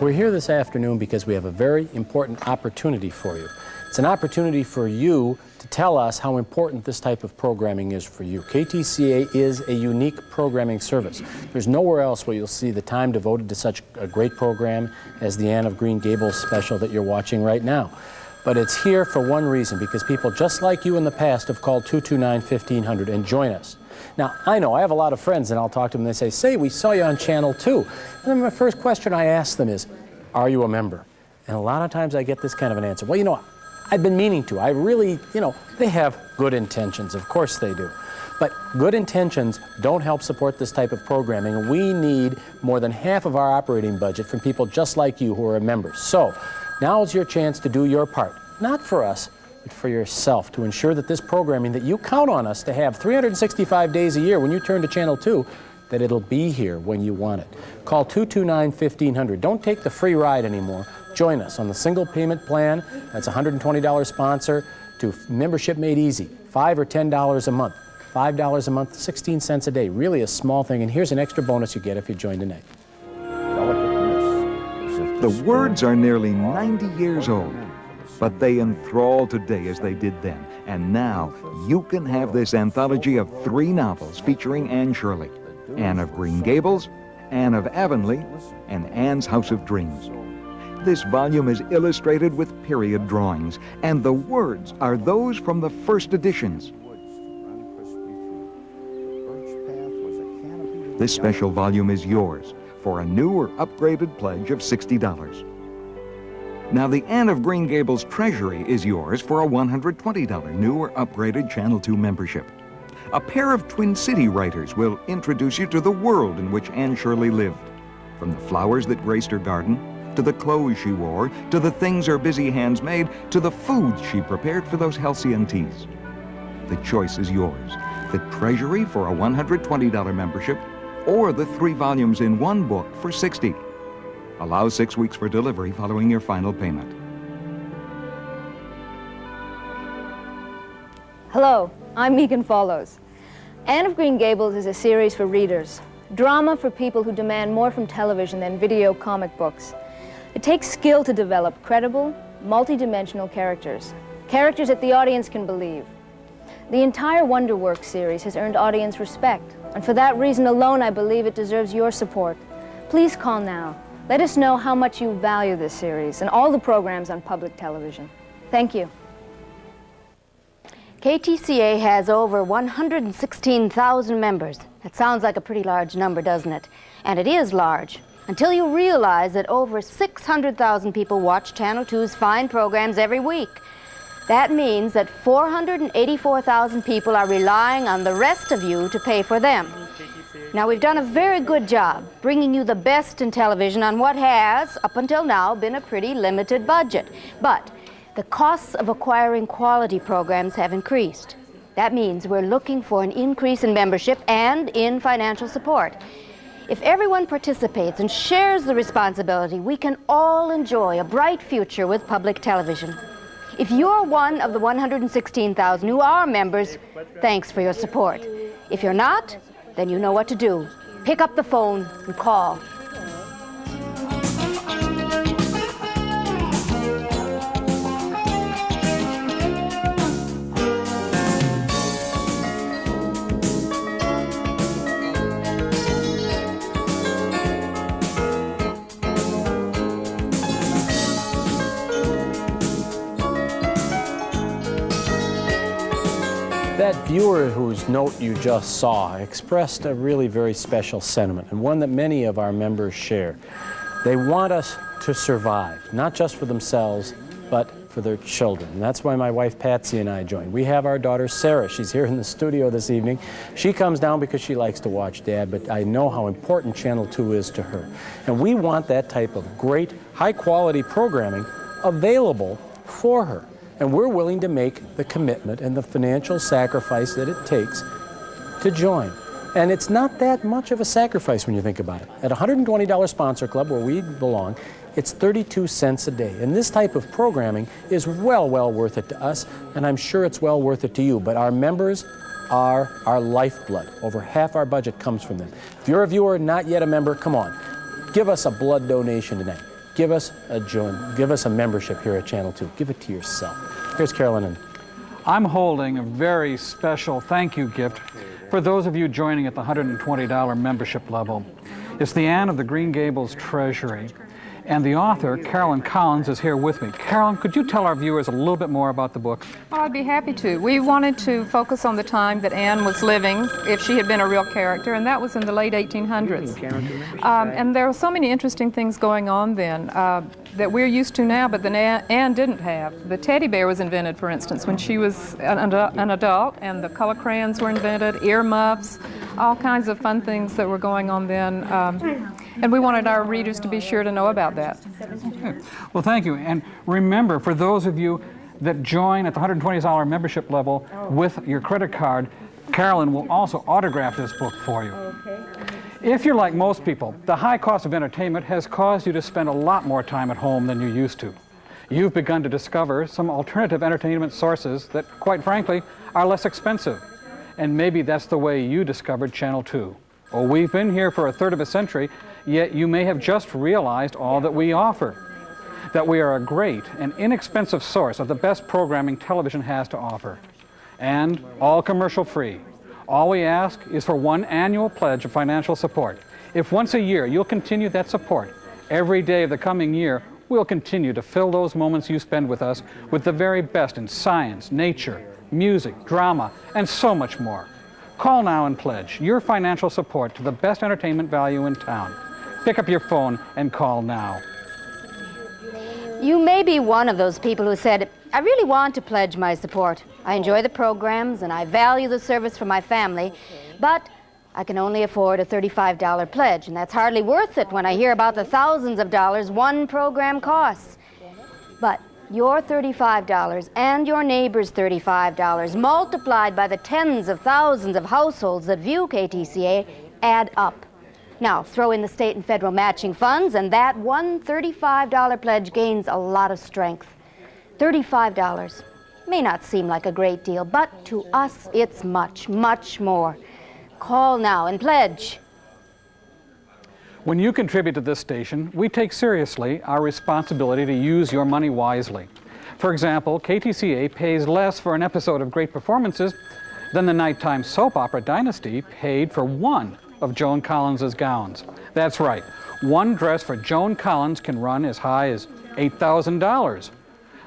We're here this afternoon because we have a very important opportunity for you. It's an opportunity for you to tell us how important this type of programming is for you. KTCA is a unique programming service. There's nowhere else where you'll see the time devoted to such a great program as the Anne of Green Gables special that you're watching right now. But it's here for one reason, because people just like you in the past have called 229-1500 and join us. Now, I know I have a lot of friends, and I'll talk to them and they say, we saw you on Channel 2. And then my first question I ask them is, are you a member? And a lot of times I get this kind of an answer. Well, you know, I've been meaning to. I really, you know, they have good intentions. Of course they do. But good intentions don't help support this type of programming, and we need more than half of our operating budget from people just like you who are members. So, now is your chance to do your part. Not for us, but for yourself, to ensure that this programming that you count on us to have 365 days a year when you turn to Channel 2, that it'll be here when you want it. Call 229-1500. Don't take the free ride anymore. Join us on the single payment plan. That's a $120 sponsor to membership made easy. $5 or $10 a month. $5 a month, 16 cents a day. Really a small thing, and here's an extra bonus you get if you join tonight. The words are nearly 90 years old, but they enthrall today as they did then. And now you can have this anthology of 3 novels featuring Anne Shirley: Anne of Green Gables, Anne of Avonlea, and Anne's House of Dreams. This volume is illustrated with period drawings, and the words are those from the first editions. This special volume is yours for a new or upgraded pledge of $60. Now, the Anne of Green Gables Treasury is yours for a $120 new or upgraded Channel 2 membership. A pair of Twin City writers will introduce you to the world in which Anne Shirley lived. From the flowers that graced her garden, to the clothes she wore, to the things her busy hands made, to the foods she prepared for those halcyon teas. The choice is yours. The Treasury for a $120 membership, or the 3 volumes in one book for $60. Allow 6 weeks for delivery following your final payment. Hello, I'm Megan Follows. Anne of Green Gables is a series for readers. Drama for people who demand more from television than video comic books. It takes skill to develop credible, multi-dimensional characters. Characters that the audience can believe. The entire Wonderworks series has earned audience respect, and for that reason alone, I believe it deserves your support. Please call now. Let us know how much you value this series and all the programs on public television. Thank you. KTCA has over 116,000 members. That sounds like a pretty large number, doesn't it? And it is large, until you realize that over 600,000 people watch Channel 2's fine programs every week. That means that 484,000 people are relying on the rest of you to pay for them. Now, we've done a very good job bringing you the best in television on what has, up until now, been a pretty limited budget. But the costs of acquiring quality programs have increased. That means we're looking for an increase in membership and in financial support. If everyone participates and shares the responsibility, we can all enjoy a bright future with public television. If you're one of the 116,000 who are members, thanks for your support. If you're not, then you know what to do. Pick up the phone and call. That viewer whose note you just saw expressed a really very special sentiment, and one that many of our members share. They want us to survive, not just for themselves, but for their children. And that's why my wife Patsy and I joined. We have our daughter Sarah. She's here in the studio this evening. She comes down because she likes to watch Dad, but I know how important Channel 2 is to her. And we want that type of great, high-quality programming available for her. And we're willing to make the commitment and the financial sacrifice that it takes to join. And it's not that much of a sacrifice when you think about it. At $120 Sponsor Club, where we belong, it's 32 cents a day. And this type of programming is well worth it to us, and I'm sure it's well worth it to you. But our members are our lifeblood. Over half our budget comes from them. If you're a viewer and not yet a member, come on. Give us a blood donation tonight. give us a membership here at Channel 2. Give it to yourself. Here's Carolyn. And I'm holding a very special thank you gift for those of you joining at the $120 membership level. It's the Anne of the Green Gables Treasury. And the author, Carolyn Collins, is here with me. Carolyn, could you tell our viewers a little bit more about the book? Oh, I'd be happy to. We wanted to focus on the time that Anne was living, if she had been a real character, and that was in the late 1800s. And there were so many interesting things going on then that we're used to now, but that Anne didn't have. The teddy bear was invented, for instance, when she was an adult, and the color crayons were invented, earmuffs, all kinds of fun things that were going on then. And we wanted our readers to be sure to know about that. Okay. Well, thank you. And remember, for those of you that join at the $120 membership level with your credit card, Carolyn will also autograph this book for you. Okay. If you're like most people, the high cost of entertainment has caused you to spend a lot more time at home than you used to. You've begun to discover some alternative entertainment sources that, quite frankly, are less expensive. And maybe that's the way you discovered Channel 2. Oh, we've been here for a third of a century, yet you may have just realized all that we offer. That we are a great and inexpensive source of the best programming television has to offer. And all commercial free. All we ask is for one annual pledge of financial support. If once a year you'll continue that support, every day of the coming year, we'll continue to fill those moments you spend with us with the very best in science, nature, music, drama, and so much more. Call now and pledge your financial support to the best entertainment value in town. Pick up your phone and call now. You may be one of those people who said, I really want to pledge my support. I enjoy the programs and I value the service for my family, but I can only afford a $35 pledge, and that's hardly worth it when I hear about the thousands of dollars one program costs. But your $35 and your neighbor's $35 multiplied by the tens of thousands of households that view KTCA add up. Now, throw in the state and federal matching funds, and that one $35 pledge gains a lot of strength. $35 may not seem like a great deal, but to us, it's much, much more. Call now and pledge. When you contribute to this station, we take seriously our responsibility to use your money wisely. For example, KTCA pays less for an episode of great performances than the nighttime soap opera Dynasty paid for one of Joan Collins's gowns. That's right, one dress for Joan Collins can run as high as $8,000.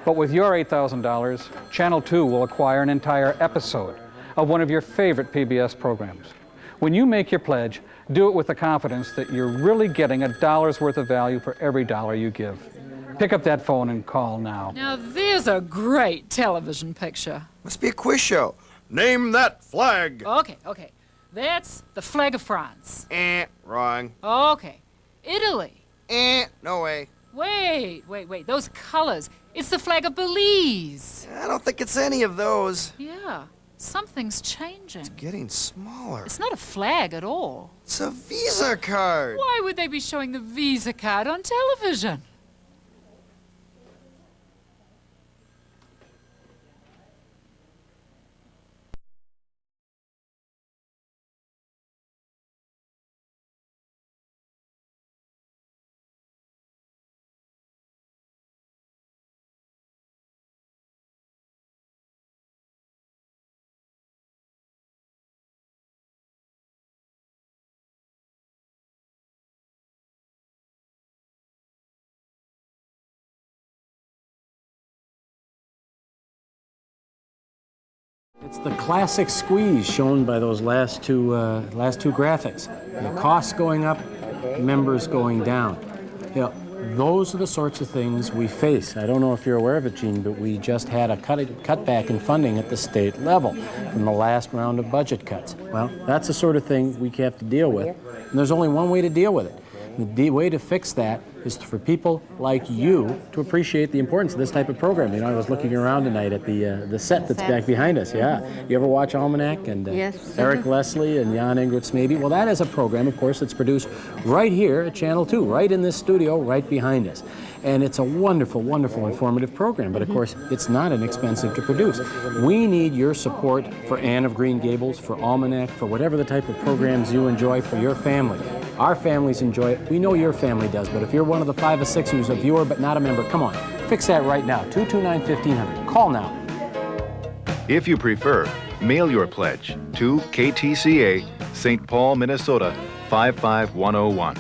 But with your $8,000, Channel 2 will acquire an entire episode of one of your favorite PBS programs. When you make your pledge, do it with the confidence that you're really getting a dollar's worth of value for every dollar you give. Pick up that phone and call now. Now there's a great television picture. Must be a quiz show. Name that flag. Okay. That's the flag of France. Wrong. Okay. Italy. No way. Wait. Those colors. It's the flag of Belize. I don't think it's any of those. Yeah. Something's changing. It's getting smaller. It's not a flag at all. It's a Visa card. Why would they be showing the Visa card on television? it's the classic squeeze shown by those last two graphics. The costs going up, members going down. You know, those are the sorts of things we face. I don't know if you're aware of it, Gene, but we just had a cutback in funding at the state level from the last round of budget cuts. Well, that's the sort of thing we have to deal with, and there's only one way to deal with it. The way to fix that is for people like you to appreciate the importance of this type of program. You know, I was looking around tonight at the set that's back behind us. Yeah, you ever watch Almanac and Yes. Eric Leslie and Jan Ingrid maybe? Well, that is a program, of course, that's produced right here at Channel 2, right in this studio, right behind us. And it's a wonderful, wonderful, informative program. But of course, it's not inexpensive to produce. We need your support for Anne of Green Gables, for Almanac, for whatever the type of programs you enjoy for your family. Our families enjoy it. We know your family does, but if you're one of the 5 or 6 who's a viewer but not a member, come on, fix that right now. 229-1500. Call now. If you prefer, mail your pledge to KTCA, St. Paul, Minnesota 55101.